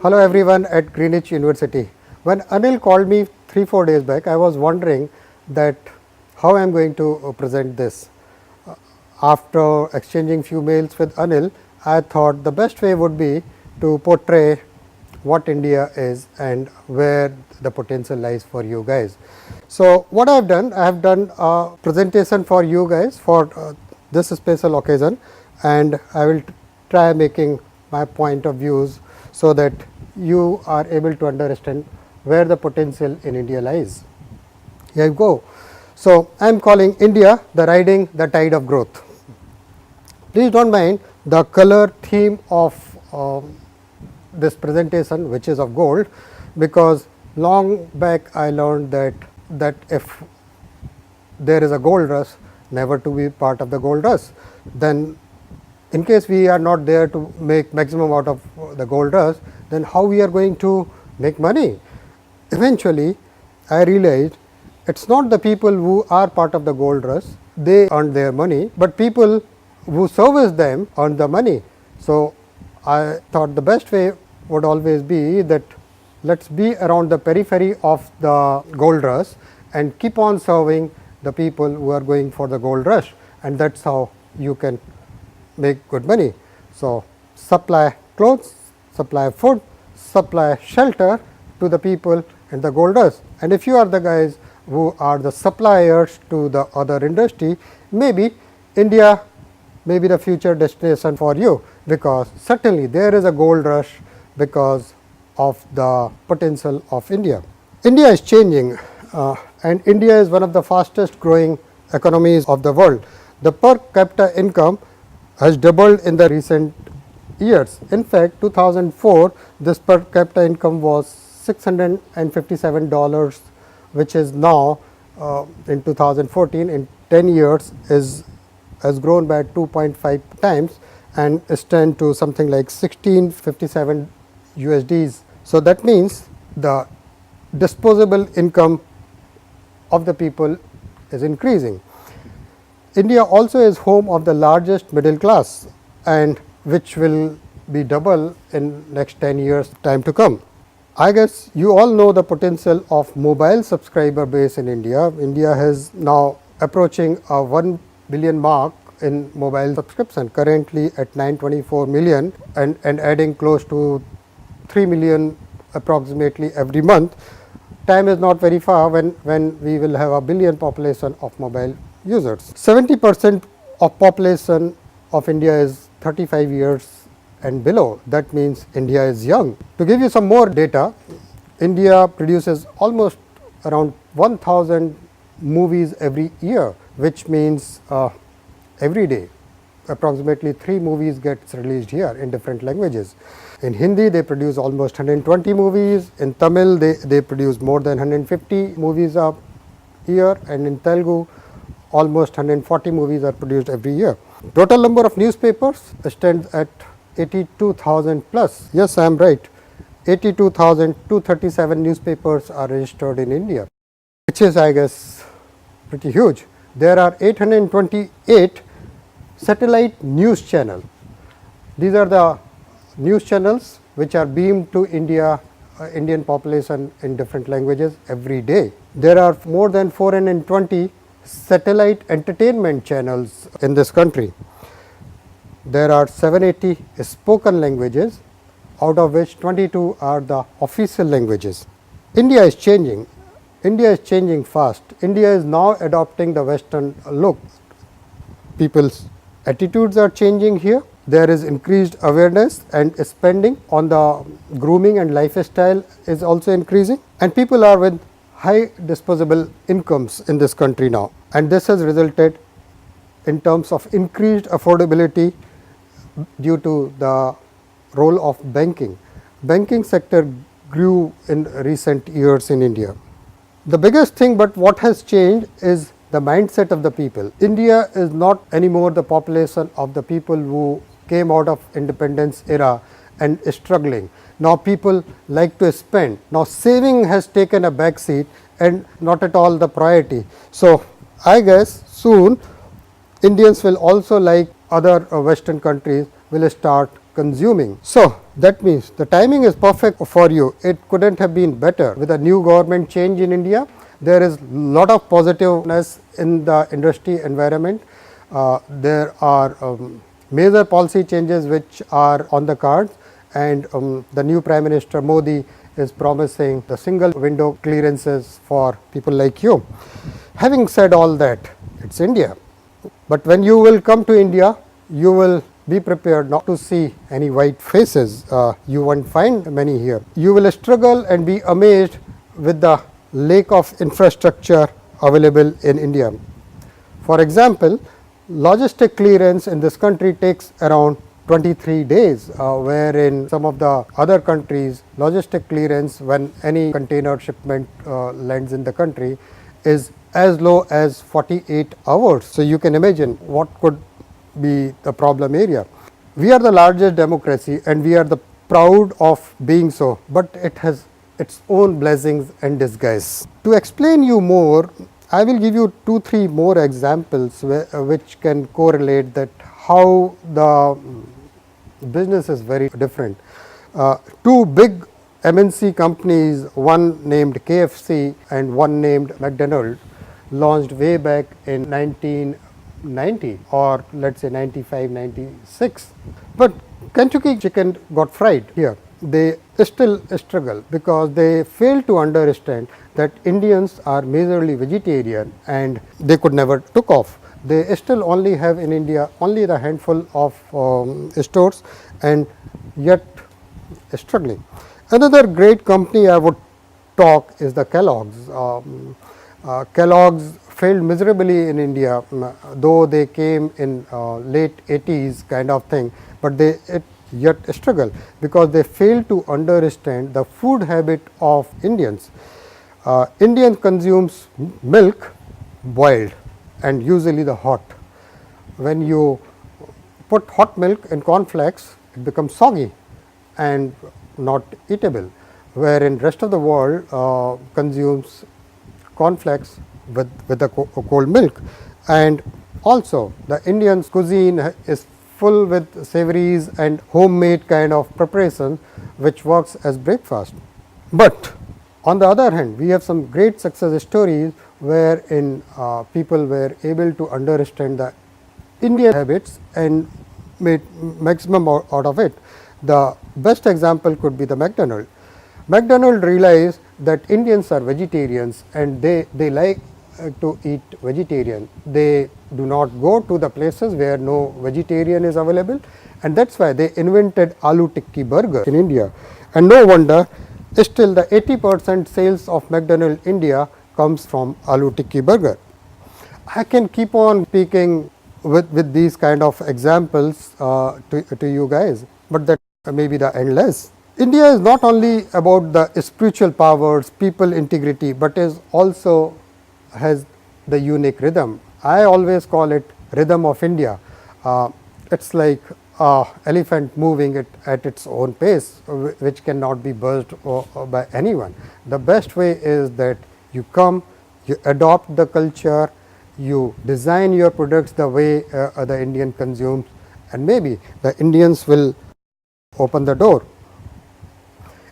Hello everyone at Greenwich University. When Anil called me 3-4 days back, I was wondering that how I am going to present this. After exchanging few mails with Anil, I thought the best way would be to portray what India is and where the potential lies for you guys. So, what I have done a presentation for you guys for this special occasion, and I will try making my point of views so that you are able to understand where the potential in India lies. Here you go. So, I am calling India the riding the tide of growth. Please do not mind the color theme of this presentation, which is of gold, because long back I learned that if there is a gold rush, never to be part of the gold rush, then in case we are not there to make maximum out of the gold rush, then how we are going to make money? Eventually, I realized it is not the people who are part of the gold rush, they earn their money, but people who service them earn the money. So, I thought the best way would always be that let us be around the periphery of the gold rush and keep on serving the people who are going for the gold rush, and that is how you can make good money. So, supply clothes, supply food, supply shelter to the people in the gold rush, and if you are the guys who are the suppliers to the other industry, maybe India may be the future destination for you, because certainly there is a gold rush because of the potential of India. India is changing and India is one of the fastest growing economies of the world. The per capita income has doubled in the recent years. In fact, 2004 this per capita income was $657, which is now in 2014 in 10 years has grown by 2.5 times and stand to something like 1657 USDs. So, that means the disposable income of the people is increasing. India also is home of the largest middle class, and which will be double in next 10 years time to come. I guess you all know the potential of mobile subscriber base in India. India has now approaching a 1 billion mark in mobile subscription, currently at 924 million and adding close to 3 million approximately every month. Time is not very far when we will have a billion population of mobile users. 70% of population of India is 35 years and below. That means India is young. To give you some more data, India produces almost around 1000 movies every year, which means every day approximately 3 movies gets released here in different languages. In Hindi they produce almost 120 movies, in Tamil they produce more than 150 movies a year, and in Telugu almost 140 movies are produced every year. Total number of newspapers stands at 82,000 plus. Yes, I am right. 82,237 newspapers are registered in India, which is, I guess, pretty huge. There are 828 satellite news channels. These are the news channels which are beamed to Indian population in different languages every day. There are more than 420 satellite entertainment channels in this country. There are 780 spoken languages, out of which 22 are the official languages. India is changing. India is changing fast. India is now adopting the Western look. People's attitudes are changing here. There is increased awareness, and spending on the grooming and lifestyle is also increasing, and people are with high disposable incomes in this country now, and this has resulted in terms of increased affordability due to the role of banking. Banking sector grew in recent years in India. The biggest thing, but what has changed is the mindset of the people. India is not anymore the population of the people who came out of independence era and struggling. Now people like to spend. Now saving has taken a back seat and not at all the priority. So I guess soon Indians will also, like other Western countries, will start consuming. So that means the timing is perfect for you. It couldn't have been better. With a new government change in India, there is lot of positiveness in the industry environment. There are major policy changes which are on the cards, and the new Prime Minister Modi is promising the single window clearances for people like you. Having said all that, it's India. But when you will come to India, you will be prepared not to see any white faces. You won't find many here. You will struggle and be amazed with the lack of infrastructure available in India. For example, logistic clearance in this country takes around 23 days, wherein some of the other countries logistic clearance when any container shipment lands in the country is as low as 48 hours. So you can imagine what could be the problem area. We are the largest democracy and we are the proud of being so, but it has its own blessings and disguise. To explain you more, I will give you 2-3 more examples which can correlate that how the business is very different. Two big MNC companies, one named KFC and one named McDonald's, launched way back in 1990 or let's say 95, 96. But Kentucky chicken got fried here. They still struggle because they fail to understand that Indians are majorly vegetarian and they could never took off. They still only have in India only the handful of stores and yet struggling. Another great company I would talk is the Kellogg's. Kellogg's failed miserably in India, though they came in late 80s kind of thing, but they yet struggle because they fail to understand the food habit of Indians. Indian consumes milk boiled and usually the hot. When you put hot milk in cornflakes, it becomes soggy and not eatable, wherein rest of the world consumes cornflakes with the cold milk. And also the Indian cuisine is full with savories and homemade kind of preparation which works as breakfast. But on the other hand, we have some great success stories wherein people were able to understand the Indian habits and made maximum out of it. The best example could be the McDonald's. McDonald's realized that Indians are vegetarians and they like to eat vegetarian. They do not go to the places where no vegetarian is available, and that's why they invented aloo tikki burger in India. And no wonder still the 80% sales of McDonald's India comes from aloo tikki burger. I can keep on speaking with these kind of examples to you guys, but that may be the endless. India is not only about the spiritual powers, people integrity, but is also has the unique rhythm. I always call it rhythm of India. It's like elephant moving it at its own pace, which cannot be buzzed by anyone. The best way is that you come, you adopt the culture, you design your products the way the Indian consumes, and maybe the Indians will open the door.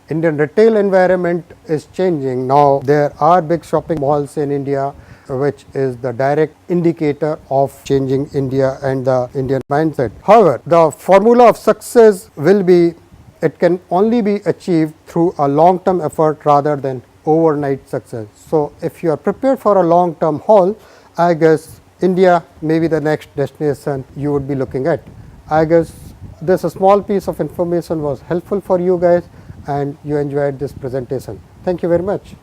Indian retail environment is changing. Now there are big shopping malls in India, which is the direct indicator of changing India and the Indian mindset. However, the formula of success will be, it can only be achieved through a long term effort rather than overnight success. So if you are prepared for a long term haul, I guess India may be the next destination you would be looking at. I guess this small piece of information was helpful for you guys and you enjoyed this presentation. Thank you very much.